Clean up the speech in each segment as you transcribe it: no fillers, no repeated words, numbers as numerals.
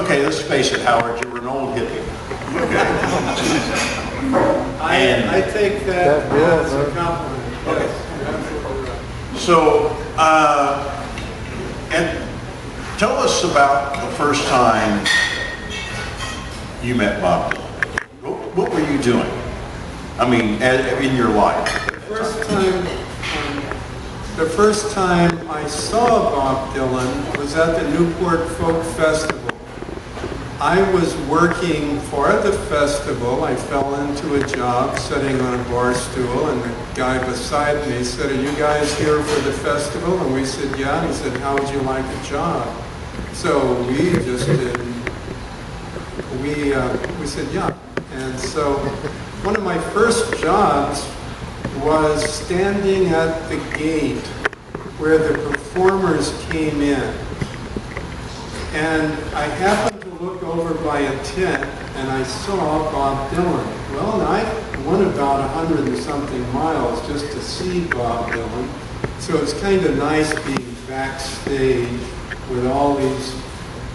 Okay, let's face it, Howard, you were an old hippie. Okay. I take that as a compliment. Okay. Yes, you're absolutely right. So, and tell us about the first time you met Bob Dylan. What were you doing? I mean, in your life. The first time I saw Bob Dylan was at the Newport Folk Festival. I was working for the festival. I fell into a job sitting on a bar stool, and the guy beside me said, "Are you guys here for the festival?" And we said, "Yeah." And he said, "How would you like a job?" So we just did. We said, "Yeah." And so one of my first jobs was standing at the gate where the performers came in. And I happened to look over by a tent and I saw Bob Dylan. Well, and I went about 100 and something miles just to see Bob Dylan. So it's kind of nice being backstage with all these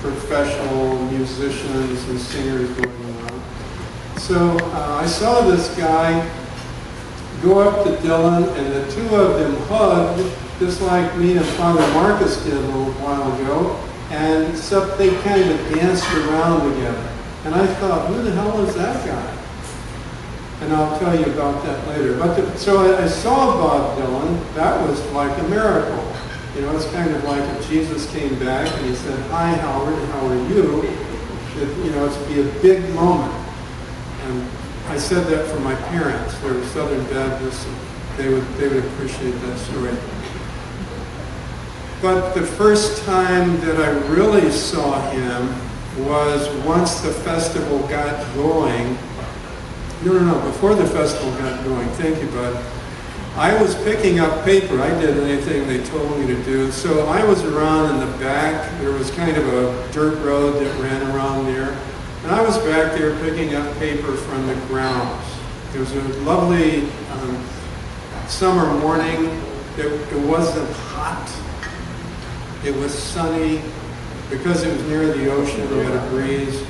professional musicians and singers going on. So I saw this guy go up to Dylan, and the two of them hugged, just like me and Father Marcus did a little while ago, and except they kind of danced around together. And I thought, who the hell is that guy? And I'll tell you about that later. So I saw Bob Dylan. That was like a miracle. You know, it's kind of like if Jesus came back and he said, "Hi, Howard, how are you?" It'd be a big moment. And I said that for my parents. They were Southern Baptists, and they would appreciate that story. But the first time that I really saw him was once the festival got going. No, before the festival got going, thank you, bud. I was picking up paper. I did anything they told me to do. So I was around in the back. There was kind of a dirt road that ran around there. And I was back there picking up paper from the grounds. It was a lovely summer morning. It wasn't hot. It was sunny. Because it was near the ocean, we had a breeze.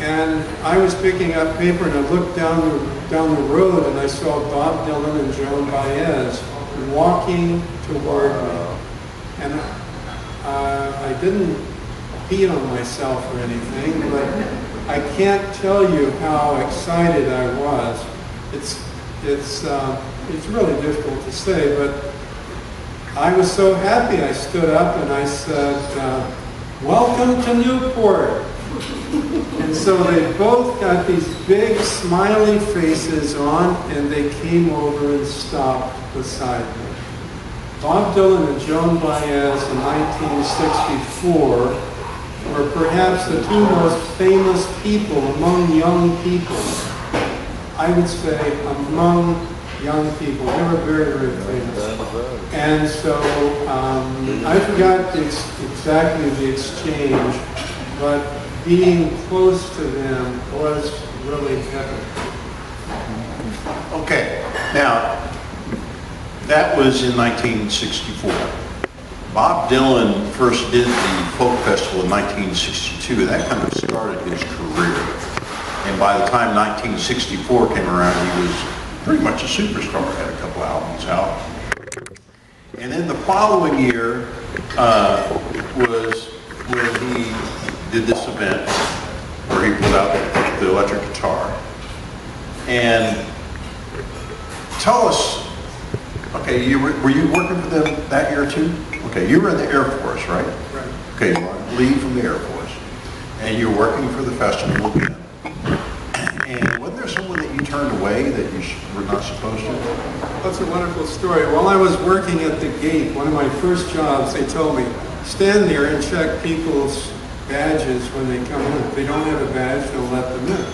And I was picking up paper, and I looked down the road, and I saw Bob Dylan and Joan Baez walking toward me. And I didn't beat on myself or anything, but I can't tell you how excited I was. It's really difficult to say, but I was so happy. I stood up and I said, "Welcome to Newport." And so they both got these big smiley faces on, and they came over and stopped beside me. Bob Dylan and Joan Baez in 1964 were perhaps the two most famous people among young people. I would say among young people. They were very, very famous. And so I forgot exactly the exchange, but being close to them was really heaven. Okay, now, that was in 1964. Bob Dylan first did the folk festival in 1962. That kind of started his career. And by the time 1964 came around, he was pretty much a superstar. Had a couple albums out. And then the following year was when he did this event where he pulled out the electric guitar. And tell us, okay, were you working for them that year too? Okay, you were in the Air Force, right? Right. Okay, you were on leave from the Air Force. And you were working for the festival again. And wasn't there someone that you turned away that you were not supposed to? That's a wonderful story. While I was working at the gate, one of my first jobs, they told me, stand there and check people's badges when they come in. If they don't have a badge, don't let them in.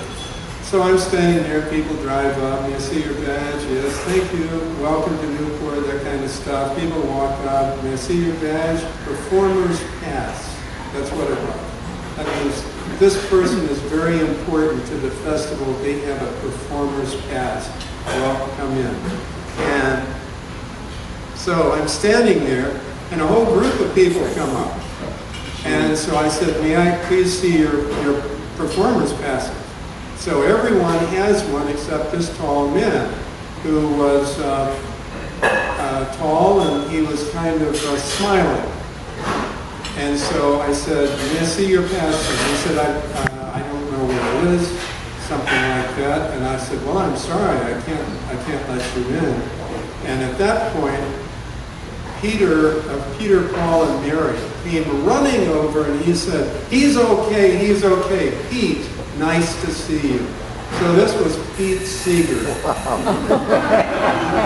So I'm standing there, people drive up, may I see your badge? Yes, thank you, welcome to Newport, that kind of stuff. People walk up, may I see your badge? Performer's pass, that's what it was. That means this person is very important to the festival, they have a performer's pass. Well, come in. And so I'm standing there, and a whole group of people come up. And so I said, may I please see your performer's passes? So everyone has one except this tall man, who was tall, and he was kind of smiling. And so I said, may I see your passes? He said, I don't know where it is, something like that. And I said, well, I'm sorry, I can't let you in. And at that point, Peter, Paul, and Mary came running over, and he said, he's okay, Pete, nice to see you. So this was Pete Seeger.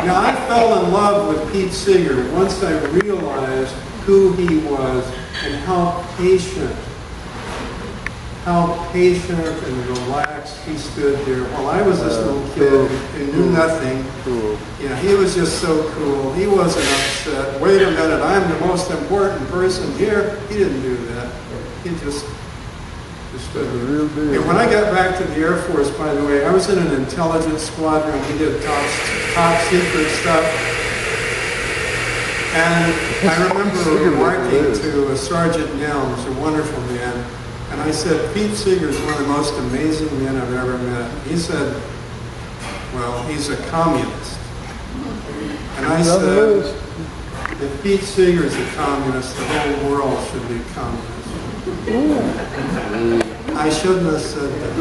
Now, I fell in love with Pete Seeger once I realized who he was and how patient and relaxed he stood there while I was this little kid who knew nothing. Cool. You know, he was just so cool. He wasn't upset. Wait a minute, I'm the most important person here. He didn't do that. He just stood there. Real deal. And when I got back to the Air Force, by the way, I was in an intelligence squadron. We did top secret stuff. And I remember remarking to Sergeant Nelms, a wonderful man, and I said, Pete Seeger is one of the most amazing men I've ever met. He said, well, he's a communist. And I said, if Pete Seeger is a communist, the whole world should be communist. I shouldn't have said that.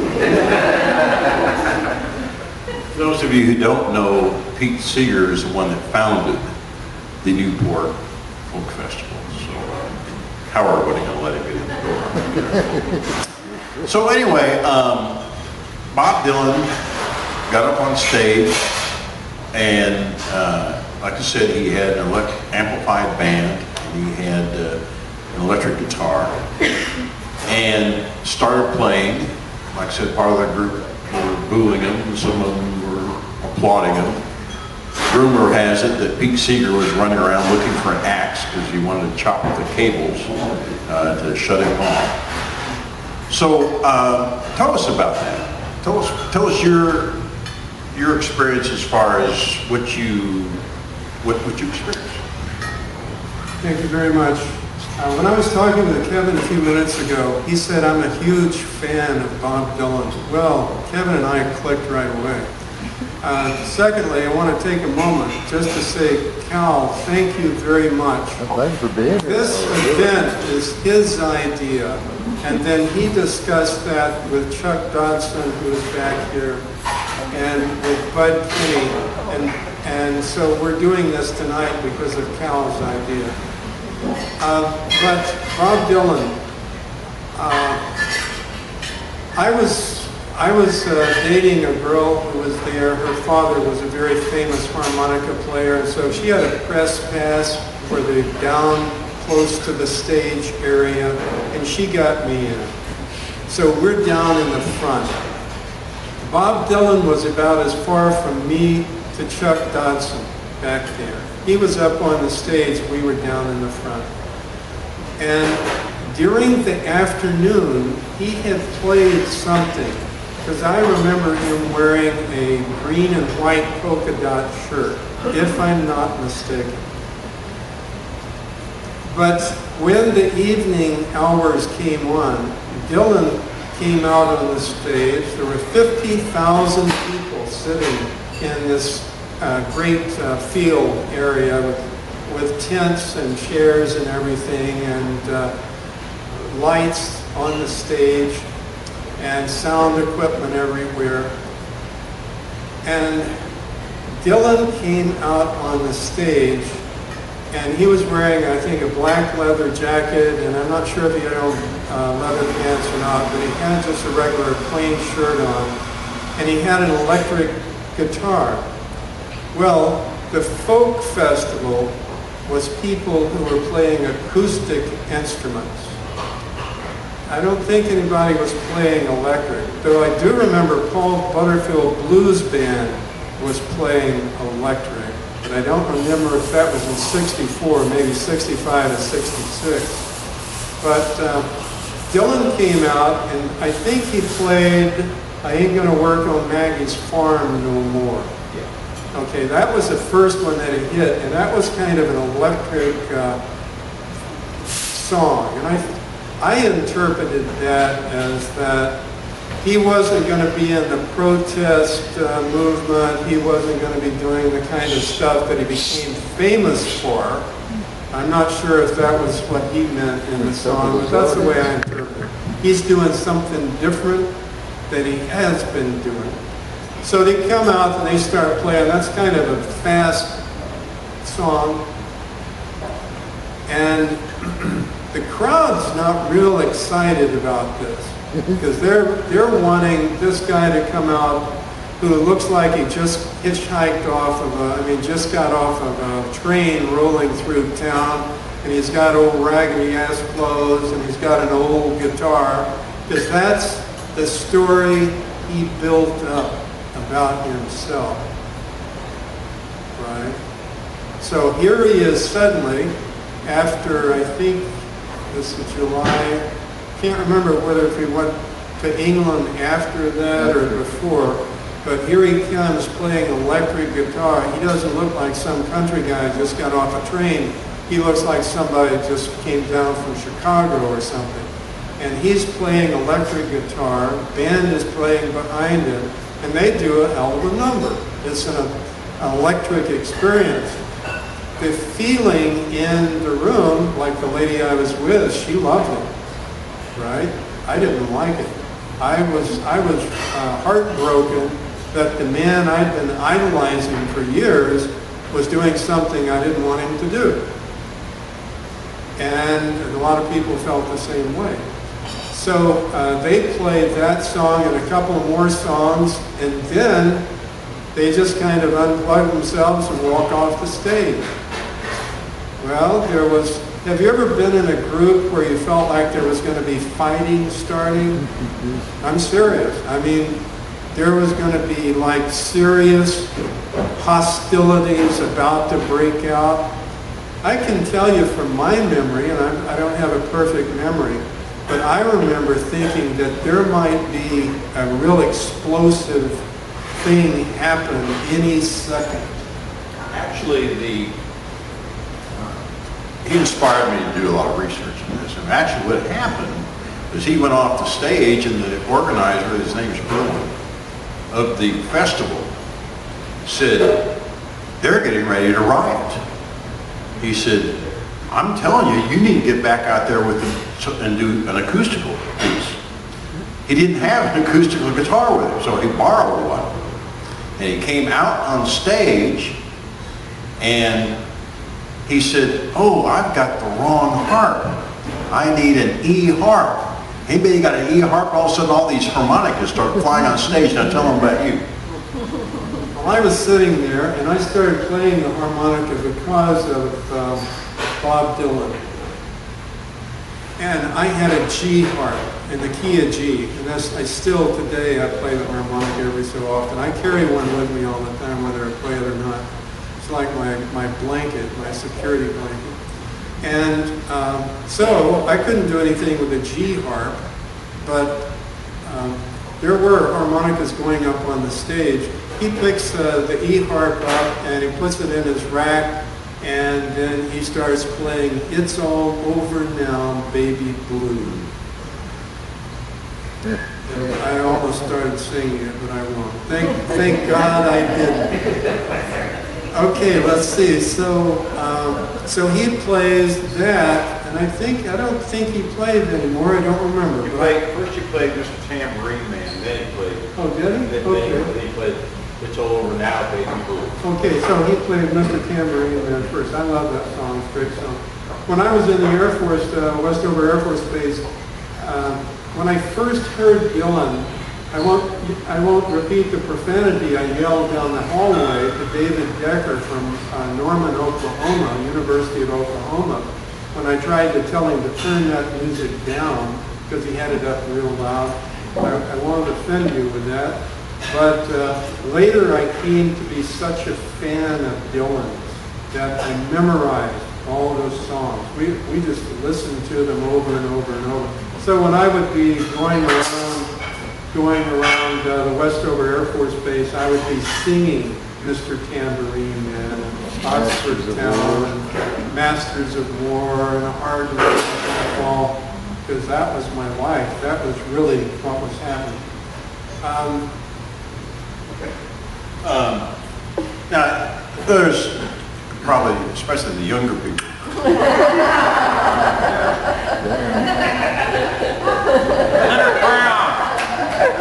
For those of you who don't know, Pete Seeger is the one that founded the Newport Folk Festival. So Howard wasn't going to let him get in the door. So anyway, Bob Dylan got up on stage, and like I said, he had an amplified band, and he had an electric guitar, and started playing. Like I said, part of the group were booing him, and some of them were applauding him. Rumor has it that Pete Seeger was running around looking for an axe because he wanted to chop the cables to shut him off. So tell us about that. Tell us your experience as far as what you experienced. Thank you very much. When I was talking with Kevin a few minutes ago, he said I'm a huge fan of Bob Dylan. Well, Kevin and I clicked right away. Secondly, I want to take a moment just to say, Cal, thank you very much. Thanks for being here. This event is his idea, and then he discussed that with Chuck Dodson, who is back here, and with Bud Kinney, and so we're doing this tonight because of Cal's idea. But Bob Dylan, I was dating a girl who was there. Her father was a very famous harmonica player, and so she had a press pass for the down close to the stage area, and she got me in. So we're down in the front. Bob Dylan was about as far from me to Chuck Dodson back there. He was up on the stage, we were down in the front. And during the afternoon, he had played something, because I remember him wearing a green and white polka dot shirt, if I'm not mistaken. But when the evening hours came on, Dylan came out on the stage. There were 50,000 people sitting in this great field area with tents and chairs and everything, and lights on the stage, and sound equipment everywhere. And Dylan came out on the stage, and he was wearing, I think, a black leather jacket, and I'm not sure if he had on leather pants or not, but he had just a regular plain shirt on, and he had an electric guitar. Well, the folk festival was people who were playing acoustic instruments. I don't think anybody was playing electric, though I do remember Paul Butterfield Blues Band was playing electric, but I don't remember if that was in 64, maybe 65 to 66. But Dylan came out, and I think he played I Ain't Gonna Work on Maggie's Farm No More. Okay, that was the first one that he hit, and that was kind of an electric song. And I interpreted that as that he wasn't going to be in the protest movement. He wasn't going to be doing the kind of stuff that he became famous for. I'm not sure if that was what he meant in the song, but that's the way I interpret it. He's doing something different than he has been doing. So they come out and they start playing. That's kind of a fast song. And the crowd's not real excited about this because they're wanting this guy to come out who looks like he just hitchhiked off of just got off of a train rolling through town, and he's got old raggedy ass clothes and he's got an old guitar, because that's the story he built up about himself, right? So here he is suddenly, after I think this is July, can't remember whether if he went to England after that or before, but here he comes playing electric guitar. He doesn't look like some country guy just got off a train. He looks like somebody just came down from Chicago or something. And he's playing electric guitar, band is playing behind him, and they do a hell of a number. It's an electric experience. The feeling in the room, like the lady I was with, she loved it, right? I didn't like it. I was heartbroken that the man I'd been idolizing for years was doing something I didn't want him to do. And a lot of people felt the same way. So they played that song and a couple more songs, and then they just kind of unplug themselves and walk off the stage. Well, have you ever been in a group where you felt like there was going to be fighting starting? I'm serious. I mean, there was going to be like serious hostilities about to break out. I can tell you from my memory, and I don't have a perfect memory, but I remember thinking that there might be a real explosive thing happen any second. Actually, he inspired me to do a lot of research on this. And actually what happened is he went off the stage, and the organizer, his name's Bruin, of the festival, said, they're getting ready to riot. He said, I'm telling you, you need to get back out there with him and do an acoustical piece. He didn't have an acoustical guitar with him, so he borrowed one. And he came out on stage, and he said, oh, I've got the wrong harp. I need an E harp. Anybody got an E harp? All of a sudden, all these harmonicas start flying on stage. Now tell them about you. Well, I was sitting there, and I started playing the harmonica because of Bob Dylan. And I had a G harp in the key of G. And I still, today, I play the harmonica every so often. I carry one with me all the time, whether I play it or not. It's like my blanket, my security blanket. And so I couldn't do anything with the G harp, but there were harmonicas going up on the stage. He picks the E harp up and he puts it in his rack, and then he starts playing It's All Over Now, Baby Blue. And I almost started singing it, but I won't. Thank God I didn't. Okay, let's see. So he plays that, and I don't think he played anymore. I don't remember. First he played Mr. Tambourine Man, then he played. Oh, did he? Then he played It's All Over Now, Baby Blue. Okay, so he played Mr. Tambourine Man first. I love that song. It's a great song. When I was in the Air Force, Westover Air Force Base, when I first heard Dylan, I won't repeat the profanity I yelled down the hallway to David Decker from Norman, Oklahoma, University of Oklahoma, when I tried to tell him to turn that music down because he had it up real loud. I won't offend you with that. But later I came to be such a fan of Dylan's that I memorized all those songs. We just listened to them over and over and over. So when I would be going around the Westover Air Force Base, I would be singing Mr. Tambourine Man, and Oxford Town, and Masters of War, and A Hard Look at the Fall. because that was my life. That was really what was happening. Now, there's probably, especially the younger people, Leonard Brown!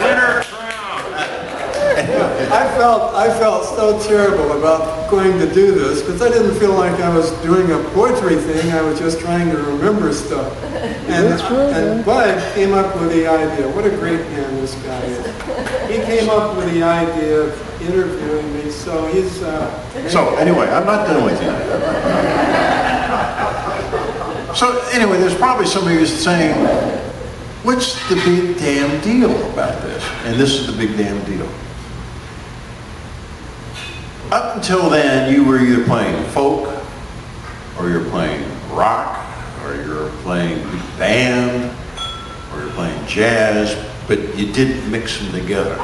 Leonard Brown! I felt so terrible about going to do this because I didn't feel like I was doing a poetry thing. I was just trying to remember stuff. And Bud came up with the idea. What a great man this guy is. He came up with the idea of interviewing me. So he's. So anyway, I'm not done with you. So anyway, there's probably somebody who's saying, what's the big damn deal about this? And this is the big damn deal. Up until then, you were either playing folk, or you're playing rock, or you're playing big band, or you're playing jazz, but you didn't mix them together.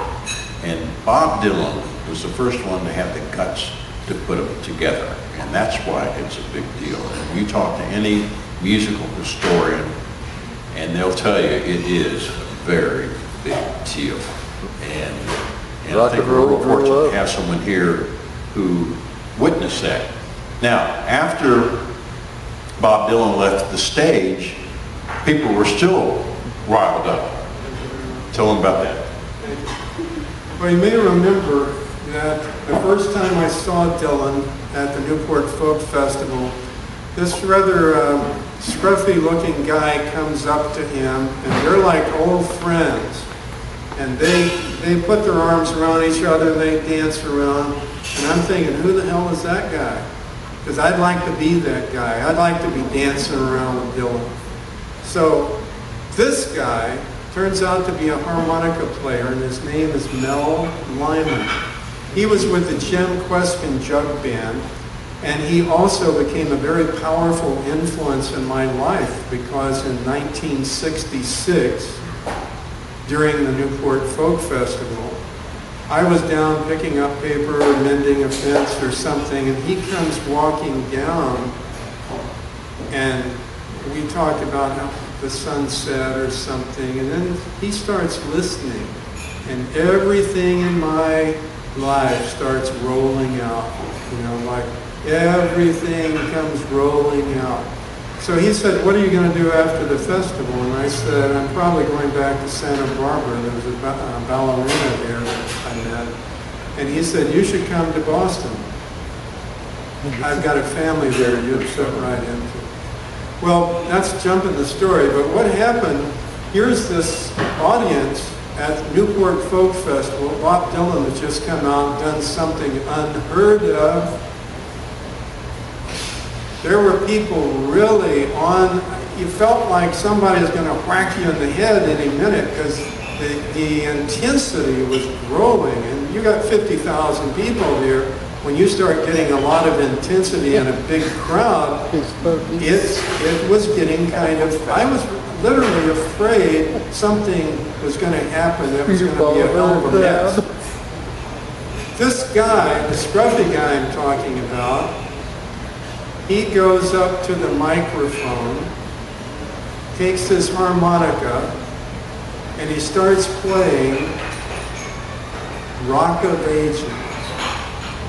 And Bob Dylan was the first one to have the guts to put them together. And that's why it's a big deal. And you talk to any musical historian, and they'll tell you it is a very big deal. And I think we're real fortunate to have someone here who witnessed that. Now, after Bob Dylan left the stage, people were still riled up. Tell them about that. Well, you may remember that the first time I saw Dylan at the Newport Folk Festival, this rather scruffy-looking guy comes up to him, and they're like old friends. And they put their arms around each other, they dance around, and I'm thinking, who the hell is that guy? Because I'd like to be that guy. I'd like to be dancing around with Dylan. So this guy turns out to be a harmonica player, and his name is Mel Lyman. He was with the Jim Queskin Jug Band, and he also became a very powerful influence in my life because in 1966, during the Newport Folk Festival, I was down picking up paper or mending a fence or something, and he comes walking down, and we talked about how the sunset or something, and then he starts listening, and everything in my life starts rolling out, like everything comes rolling out. So he said, what are you going to do after the festival? And I said, I'm probably going back to Santa Barbara. There was a ballerina there that I met. And he said, you should come to Boston. I've got a family there you'd fit right into. Well, that's jumping the story, but what happened, here's this audience at Newport Folk Festival. Bob Dylan had just come out and done something unheard of. There were people really you felt like somebody was going to whack you in the head any minute because the intensity was growing, and you got 50,000 people here. When you start getting a lot of intensity in a big crowd, it was getting kind of, I was literally afraid something was going to happen that was going to be a hell of a mess. This guy, the scruffy guy I'm talking about, he goes up to the microphone, takes his harmonica, and he starts playing Rock of Ages.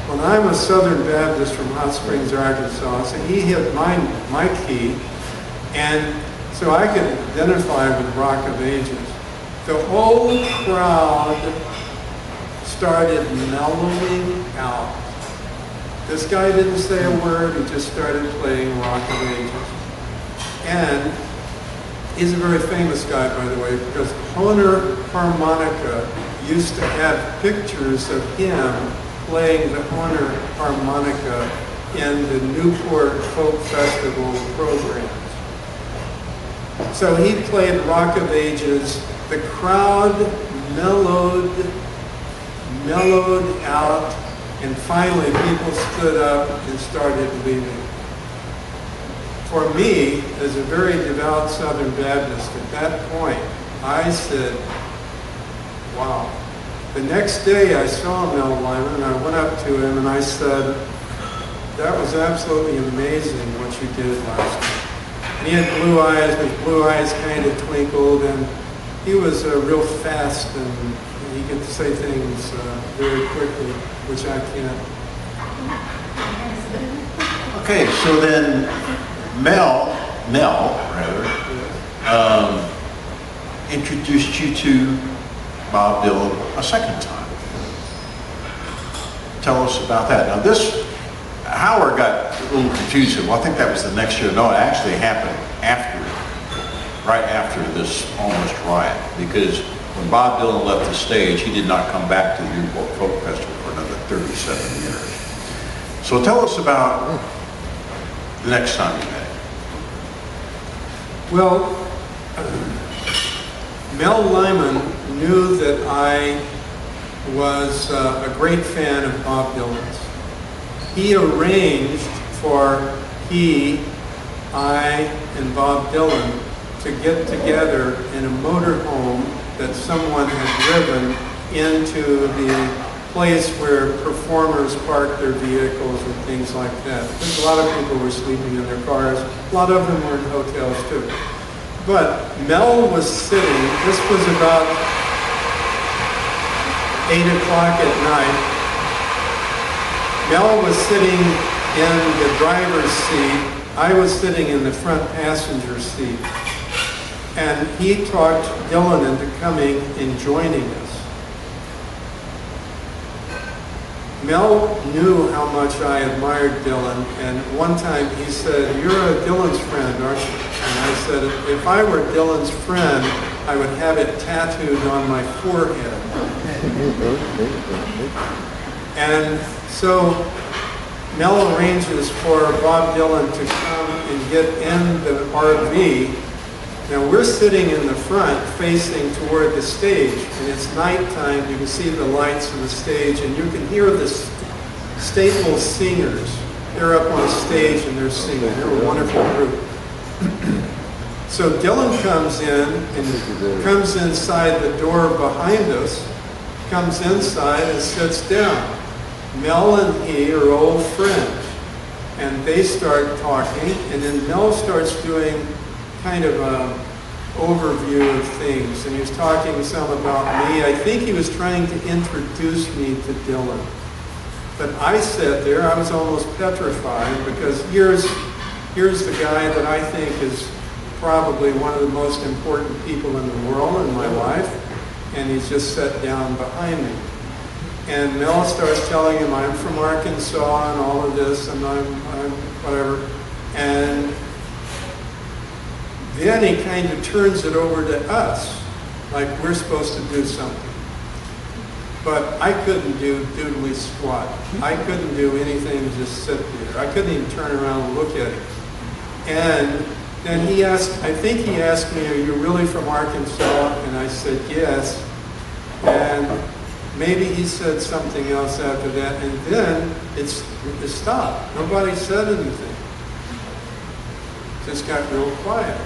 Well, I'm a Southern Baptist from Hot Springs, Arkansas, so he hit my key, and so I could identify with Rock of Ages. The whole crowd started mellowing out. This guy didn't say a word, he just started playing Rock of Ages. And he's a very famous guy, by the way, because Hohner Harmonica used to have pictures of him playing the Hohner Harmonica in the Newport Folk Festival programs. So he played Rock of Ages. The crowd mellowed out, and finally people stood up and started leaving. For me, as a very devout Southern Baptist, at that point, I said, wow. The next day I saw Mel Lyman, and I went up to him and I said, that was absolutely amazing what you did last night. And he had blue eyes, his blue eyes kind of twinkled, and he was real fast, and he could say things very quickly, which I can't. Okay, so then Mel introduced you to Bob Dylan a second time. Tell us about that. Now this, Howard got a little confused. Well, I think that was the next year. No, it actually happened right after this almost riot, because when Bob Dylan left the stage, he did not come back to the Newport Folk Festival for another 37 years. So tell us about the next time you met him. Well, Mel Lyman knew that I was a great fan of Bob Dylan's. He arranged for I, and Bob Dylan to get together in a motorhome that someone had driven into the place where performers park their vehicles and things like that. Because a lot of people were sleeping in their cars. A lot of them were in hotels too. But Mel was sitting, this was about 8 o'clock at night. Mel was sitting in the driver's seat. I was sitting in the front passenger seat. And he talked Dylan into coming and joining us. Mel knew how much I admired Dylan, and one time he said, "You're a Dylan's friend, aren't you?" And I said, "If I were Dylan's friend, I would have it tattooed on my forehead." And so Mel arranges for Bob Dylan to come and get in the RV. Now we're sitting in the front facing toward the stage, and it's nighttime. You can see the lights of the stage, and you can hear the Staples singers. They're up on stage and they're singing. They're a wonderful group. So Dylan comes in and comes inside the door behind us, comes inside and sits down. Mel and he are old friends, and they start talking, and then Mel starts doing kind of an overview of things, and he was talking some about me. I think he was trying to introduce me to Dylan. But I sat there, I was almost petrified, because here's the guy that I think is probably one of the most important people in the world in my life, and he's just sat down behind me. And Mel starts telling him I'm from Arkansas and all of this, and I'm whatever. And then he kind of turns it over to us, like we're supposed to do something. But I couldn't do doodly squat. I couldn't do anything, just sit there. I couldn't even turn around and look at him. And then he asked, I think he asked me, "Are you really from Arkansas?" And I said, "Yes." And maybe he said something else after that, and then it stopped. Nobody said anything. Just got real quiet.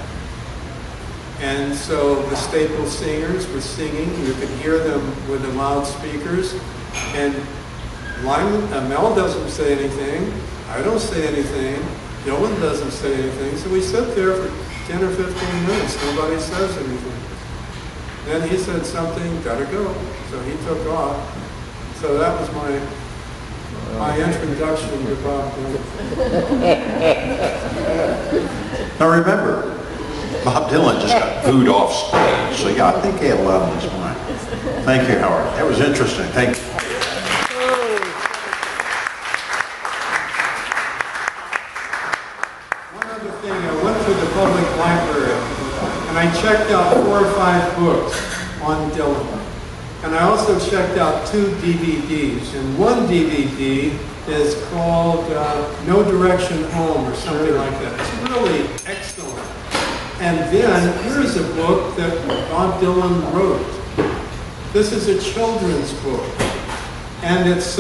And so the Staples singers were singing. You could hear them with the loudspeakers. And Mel doesn't say anything. I don't say anything. Dylan doesn't say anything. So we sit there for 10 or 15 minutes. Nobody says anything. Then he said something, "Gotta go." So he took off. So that was my introduction to Bob Dylan. Now remember, Bob Dylan just got booed off stage, so yeah, I think he had a lot on his mind. Thank you, Howard. That was interesting. Thank you. One other thing, I went to the public library and I checked out 4 or 5 books on Dylan. And I also checked out 2 DVDs. And one DVD is called No Direction Home or something like that. It's really excellent. And then here's a book that Bob Dylan wrote. This is a children's book, and it's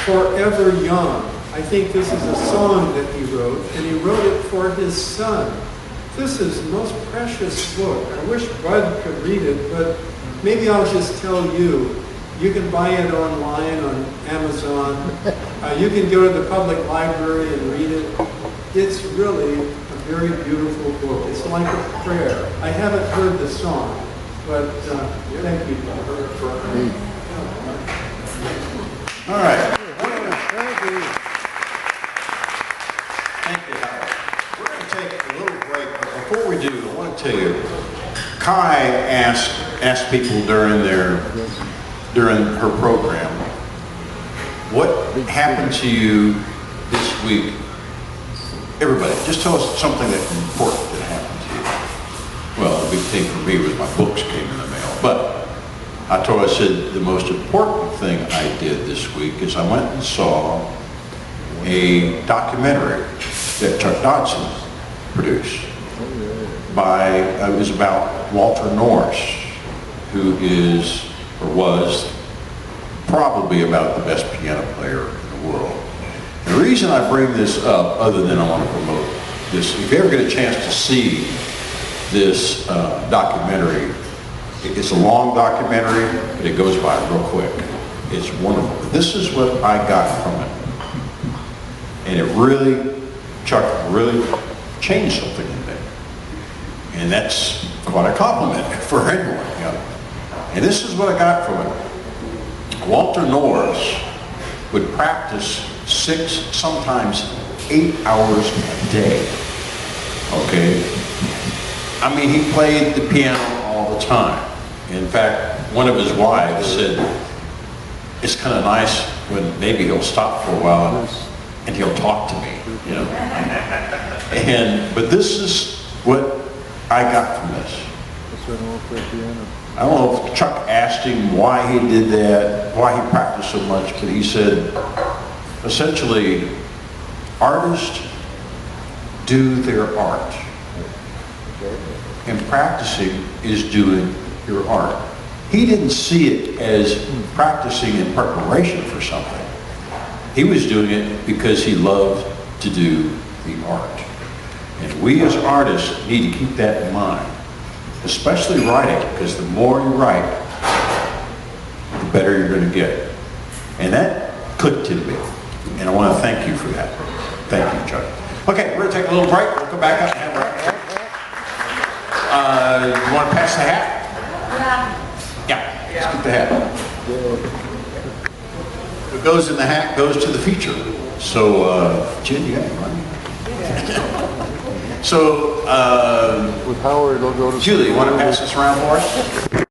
Forever Young. I think this is a song that he wrote, and he wrote it for his son. This is the most precious book. I wish Bud could read it, but maybe I'll just tell you. You can buy it online on Amazon. You can go to the public library and read it. It's really a very beautiful book. It's like a prayer. I haven't heard the song, but thank you. All right. Thank you. Thank you, Howard. We're going to take a little break, but before we do, I want to tell you, Kai asked people during her program, what happened to you this week? Everybody, just tell us something that's important that happened to you. Well, the big thing for me was my books came in the mail, but I said the most important thing I did this week is I went and saw a documentary that Chuck Dodson produced. It was about Walter Norris, who is, or was, probably about the best piano player in the world. And the reason I bring this up, other than I want to promote this, if you ever get a chance to see this documentary, it's a long documentary, but it goes by real quick. It's wonderful. This is what I got from it. And Chuck really changed something in me. And that's quite a compliment for anyone. You know? And this is what I got from it. Walter Norris would practice 6, sometimes 8 hours a day. Okay? I mean, he played the piano all the time. In fact, one of his wives said, it's kind of nice when maybe he'll stop for a while and he'll talk to me, you know. But this is what I got from this. I don't know if Chuck asked him why he did that, why he practiced so much, but he said, essentially, artists do their art. And practicing is doing your art. He didn't see it as practicing in preparation for something. He was doing it because he loved to do the art. And we as artists need to keep that in mind, especially writing, because the more you write, the better you're going to get. And that clicked in me. And I want to thank you for that. Thank you, Chuck. Okay, we're going to take a little break. We'll come back up and have you want to pass the hat? Yeah. Let's get the hat. What goes in the hat goes to the feature. So, Jen, you got it, right? So, with Howard, it'll go to Julie, you want to pass this around for us?